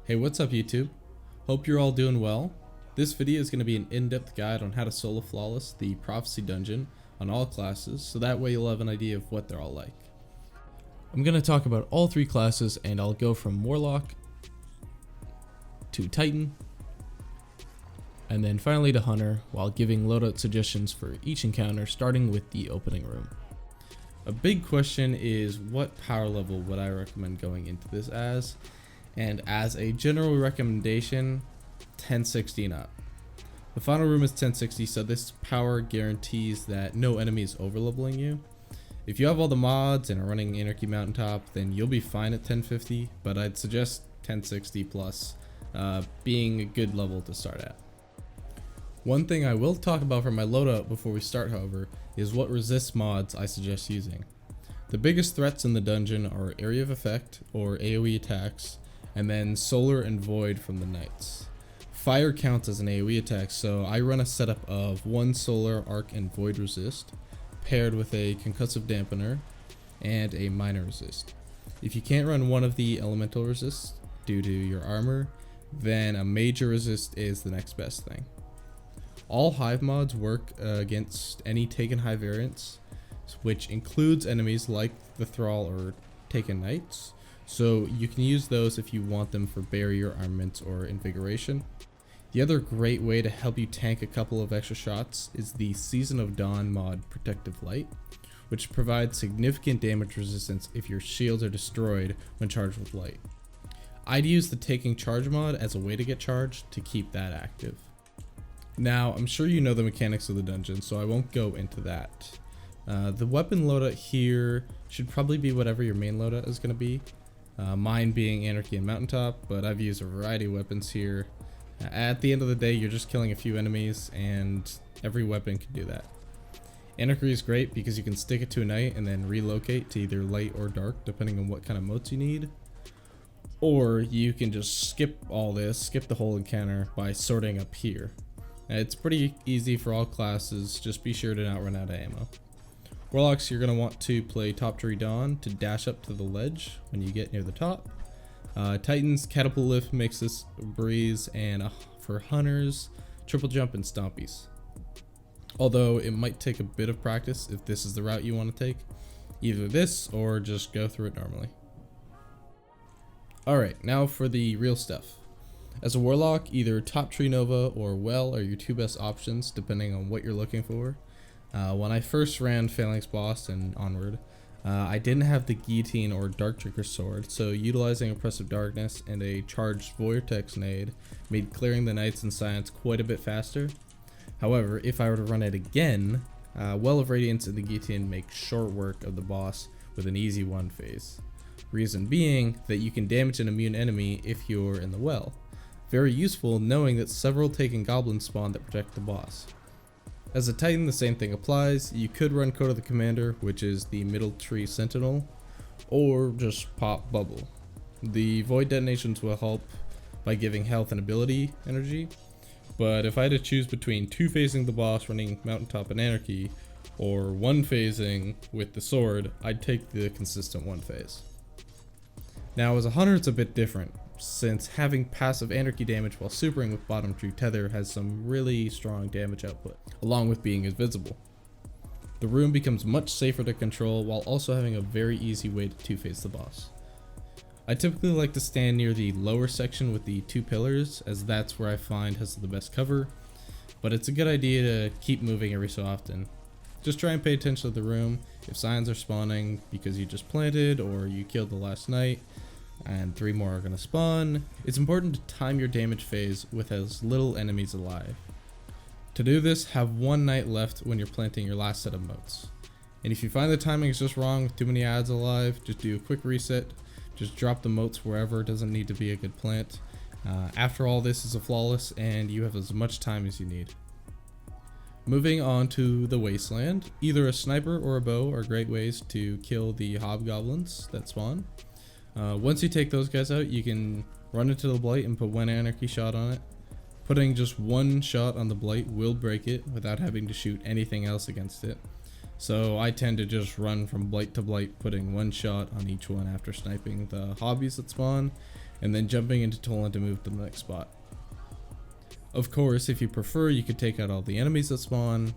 Hey, what's up YouTube? Hope you're all doing well. This video is going to be an in-depth guide on how to solo flawless the Prophecy Dungeon on all classes, so that way you'll have an idea of what they're all like. I'm going to talk about all three classes, and I'll go from Warlock to Titan, and then finally to Hunter, while giving loadout suggestions for each encounter, starting with the opening room. A big question is, what power level would I recommend going into this as? And as a general recommendation, 1060 and up. The final room is 1060, so this power guarantees that no enemy is overleveling you. If you have all the mods and are running Anarchy Mountaintop, then you'll be fine at 1050, but I'd suggest 1060 plus being a good level to start at. One thing I will talk about for my loadout before we start, however, is what resist mods I suggest using. The biggest threats in the dungeon are Area of Effect, or AoE attacks, and then Solar and Void from the Knights. Fire counts as an AoE attack, so I run a setup of 1 Solar, Arc, and Void resist, paired with a Concussive Dampener, and a Minor resist. If you can't run one of the Elemental resists due to your armor, then a Major resist is the next best thing. All Hive mods work against any Taken Hive variants, which includes enemies like the Thrall or Taken Knights, so you can use those if you want them for barrier armaments or invigoration. The other great way to help you tank a couple of extra shots is the Season of Dawn mod Protective Light, which provides significant damage resistance if your shields are destroyed when charged with light. I'd use the Taking Charge mod as a way to get charged to keep that active. Now, I'm sure you know the mechanics of the dungeon, so I won't go into that. The weapon loadout here should probably be whatever your main loadout is going to be. Mine being Anarchy and Mountaintop, but I've used a variety of weapons here. At the end of the day, you're just killing a few enemies, and every weapon can do that. Anarchy is great because you can stick it to a knight and then relocate to either light or dark, depending on what kind of motes you need. Or you can just skip all this, skip the whole encounter by sorting up here. It's pretty easy for all classes, just be sure to not run out of ammo. Warlocks, you're going to want to play Top Tree Dawn to dash up to the ledge when you get near the top. Titans, Catapult Lift makes this a breeze, and for Hunters, Triple Jump and Stompies. Although it might take a bit of practice if this is the route you want to take. Either this or just go through it normally. Alright, now for the real stuff. As a Warlock, either Top Tree Nova or Well are your two best options depending on what you're looking for. When I first ran Phalanx Boss and onward, I didn't have the Guillotine or Dark Trigger sword, so utilizing Oppressive Darkness and a charged Vortex Nade made clearing the Knights and Scions quite a bit faster. However, if I were to run it again, Well of Radiance and the Guillotine make short work of the boss with an easy one phase. Reason being that you can damage an immune enemy if you're in the well. Very useful knowing that several Taken Goblins spawn that protect the boss. As a Titan, the same thing applies. You could run Code of the Commander, which is the Middle Tree Sentinel, or just pop Bubble. The Void detonations will help by giving health and ability energy, but if I had to choose between 2-phasing the boss running Mountaintop and Anarchy, or 1-phasing with the sword, I'd take the consistent 1-phase. Now as a Hunter it's a bit different, since having passive Anarchy damage while supering with Bottom Tree Tether has some really strong damage output, along with being invisible. The room becomes much safer to control while also having a very easy way to 2-phase the boss. I typically like to stand near the lower section with the 2 pillars, as that's where I find has the best cover, but it's a good idea to keep moving every so often. Just try and pay attention to the room. If Scions are spawning because you just planted or you killed the last Knight, and 3 more are going to spawn, it's important to time your damage phase with as little enemies alive. To do this, have 1 Knight left when you're planting your last set of motes. And if you find the timing is just wrong with too many adds alive, just do a quick reset, just drop the motes wherever, it doesn't need to be a good plant. After all, this is a flawless and you have as much time as you need. Moving on to the Wasteland, either a sniper or a bow are great ways to kill the hobgoblins that spawn. Once you take those guys out, you can run into the Blight and put 1 Anarchy shot on it. Putting just 1 shot on the Blight will break it without having to shoot anything else against it. So I tend to just run from Blight to Blight, putting 1 shot on each one after sniping the hobbies that spawn, and then jumping into Toland to move to the next spot. Of course, if you prefer, you could take out all the enemies that spawn,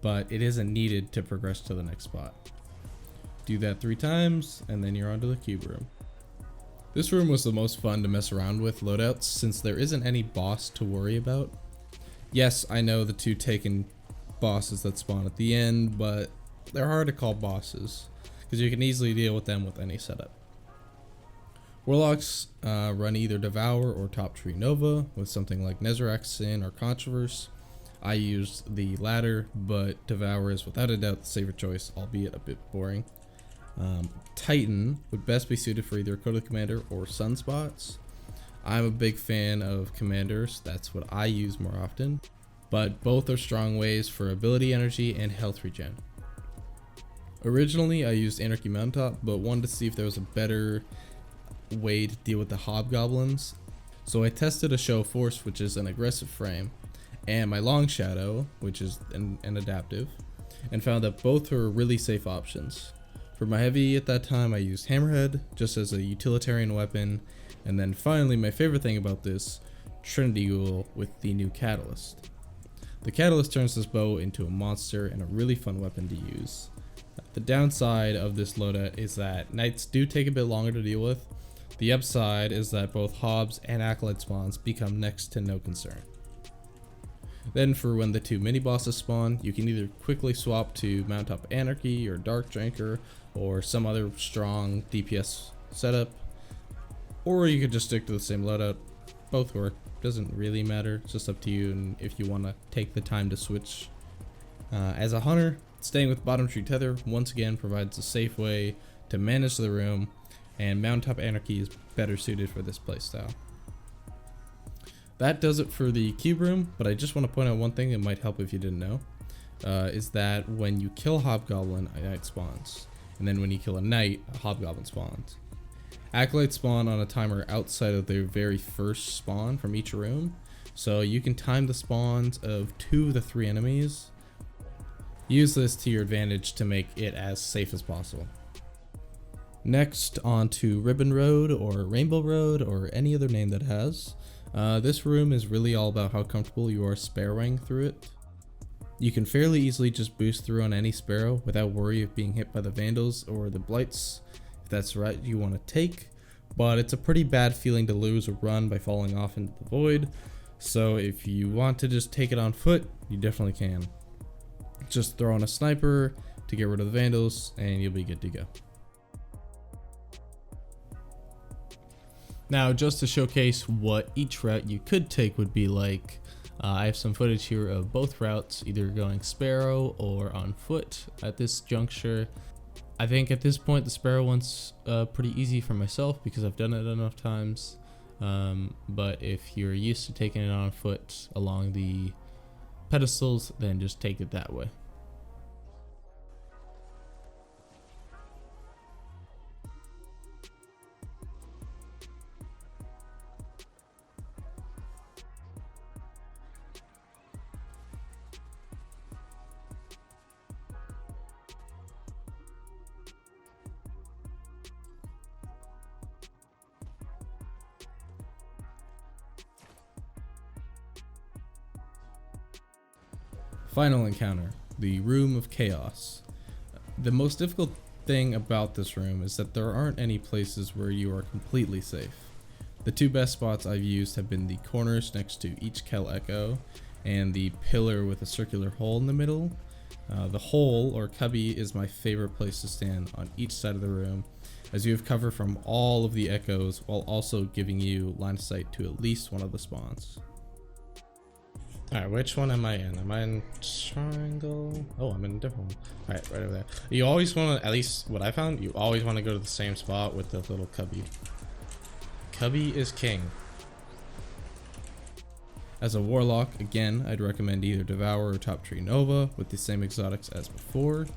but it isn't needed to progress to the next spot. Do that 3 times, and then you're onto the cube room. This room was the most fun to mess around with loadouts since there isn't any boss to worry about. Yes, I know the 2 Taken bosses that spawn at the end, but they're hard to call bosses because you can easily deal with them with any setup. Warlocks run either Devour or Top Tree Nova with something like Nezarec Sin or Controverse. I used the latter, but Devour is without a doubt the safer choice, albeit a bit boring. Titan would best be suited for either Code of the Commander or Sunspots. I'm a big fan of Commanders, that's what I use more often, but both are strong ways for ability energy and health regen. Originally I used Anarchy Mountaintop, but wanted to see if there was a better way to deal with the hobgoblins, so I tested a Show Force, which is an aggressive frame, and my Long Shadow, which is an adaptive, and found that both are really safe options. For my heavy at that time I used Hammerhead just as a utilitarian weapon, and then finally my favorite thing about this, Trinity Ghoul with the new Catalyst. The Catalyst turns this bow into a monster and a really fun weapon to use. The downside of this loadout is that Knights do take a bit longer to deal with. The upside is that both Hobbs and Acolyte spawns become next to no concern. Then for when the 2 mini bosses spawn, you can either quickly swap to Mountaintop Anarchy or Dark Drinker or some other strong DPS setup, or you could just stick to the same loadout. Both work, doesn't really matter, it's just up to you and if you want to take the time to switch. As a hunter, staying with Bottom Tree Tether once again provides a safe way to manage the room, and Mountaintop Anarchy is better suited for this playstyle. That does it for the cube room, but I just want to point out one thing that might help if you didn't know, is that when you kill Hobgoblin, a Knight spawns, and then when you kill a Knight, a Hobgoblin spawns. Acolytes spawn on a timer outside of their very first spawn from each room, so you can time the spawns of 2 of the 3 enemies. Use this to your advantage to make it as safe as possible. Next, on to Ribbon Road or Rainbow Road or any other name that has. This room is really all about how comfortable you are sparrowing through it. You can fairly easily just boost through on any sparrow without worry of being hit by the Vandals or the Blights, if that's the route you want to take, but it's a pretty bad feeling to lose a run by falling off into the void, so if you want to just take it on foot, you definitely can. Just throw on a sniper to get rid of the Vandals and you'll be good to go. Now, just to showcase what each route you could take would be like, I have some footage here of both routes, either going Sparrow or on foot at this juncture. I think at this point the Sparrow one's pretty easy for myself because I've done it enough times, but if you're used to taking it on foot along the pedestals, then just take it that way. Final encounter, the Room of Chaos. The most difficult thing about this room is that there aren't any places where you are completely safe. The 2 best spots I've used have been the corners next to each Kel Echo and the pillar with a circular hole in the middle. The hole, or cubby, is my favorite place to stand on each side of the room, as you have cover from all of the echoes while also giving you line of sight to at least one of the spawns. Alright, which one am I in? Am I in triangle? Oh, I'm in a different one. Alright, right over there. You always want to, at least what I found, you always want to go to the same spot with the little cubby. Cubby is king. As a warlock, again, I'd recommend either Devour or Top Tree Nova with the same exotics as before.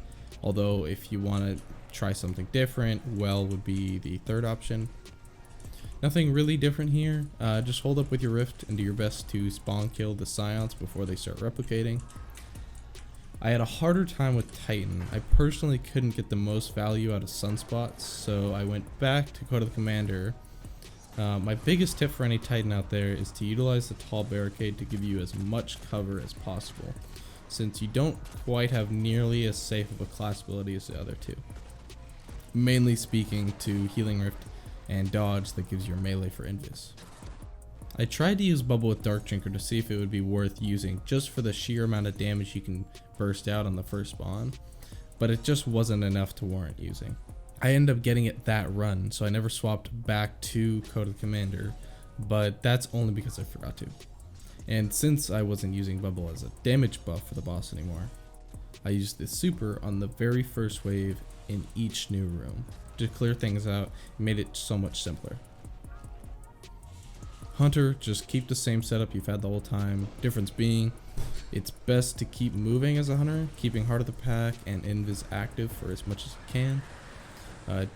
Although if you want to try something different, Well would be the third option. Nothing really different here, just hold up with your Rift and do your best to spawn kill the Scions before they start replicating. I had a harder time with Titan. I personally couldn't get the most value out of Sunspots, so I went back to Code of the Commander My biggest tip for any Titan out there is to utilize the tall barricade to give you as much cover as possible, since you don't quite have nearly as safe of a class ability as the other two. Mainly speaking to Healing Rift and Dodge that gives your melee for Invis. I tried to use Bubble with Dark Drinker to see if it would be worth using just for the sheer amount of damage you can burst out on the first spawn, but it just wasn't enough to warrant using. I ended up getting it that run, so I never swapped back to Code of the Commander, but that's only because I forgot to. And since I wasn't using Bubble as a damage buff for the boss anymore, I used this super on the very first wave in each new room. To clear things out, it made it so much simpler. Hunter, just keep the same setup you've had the whole time. Difference being, it's best to keep moving as a Hunter, keeping Heart of the Pack and Invis active for as much as you can.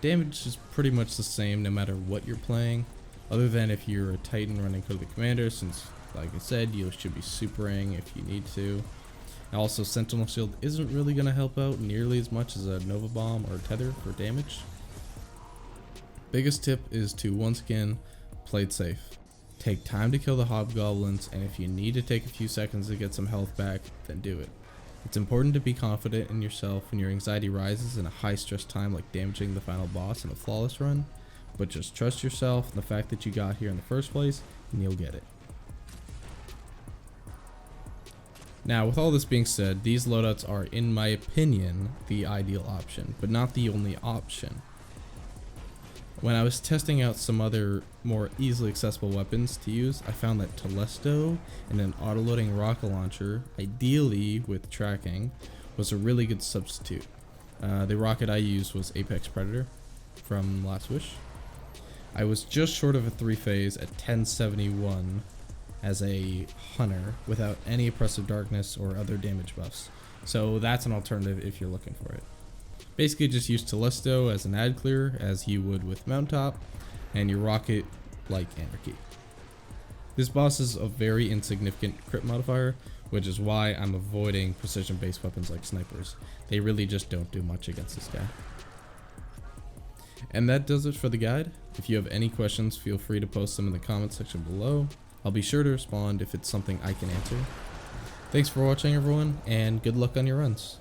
Damage is pretty much the same no matter what you're playing, other than if you're a Titan running Code of the Commander, since like I said, you should be supering if you need to. Also, Sentinel Shield isn't really going to help out nearly as much as a Nova Bomb or Tether for damage. Biggest tip is to once again play it safe. Take time to kill the hobgoblins, and if you need to take a few seconds to get some health back, then do it. It's important to be confident in yourself when your anxiety rises in a high stress time like damaging the final boss in a flawless run, but just trust yourself and the fact that you got here in the first place, and you'll get it. Now, with all this being said, these loadouts are, in my opinion, the ideal option, but not the only option. When I was testing out some other more easily accessible weapons to use, I found that Telesto and an auto-loading rocket launcher, ideally with tracking, was a really good substitute. The rocket I used was Apex Predator from Last Wish. I was just short of a 3-phase at 1071 as a Hunter without any Oppressive Darkness or other damage buffs, so that's an alternative if you're looking for it. Basically just use Telesto as an ad clear as you would with Mountaintop, and your rocket like Anarchy. This boss is a very insignificant crit modifier, which is why I'm avoiding precision based weapons like snipers. They really just don't do much against this guy. And that does it for the guide. If you have any questions, feel free to post them in the comment section below. I'll be sure to respond if it's something I can answer. Thanks for watching everyone, and good luck on your runs.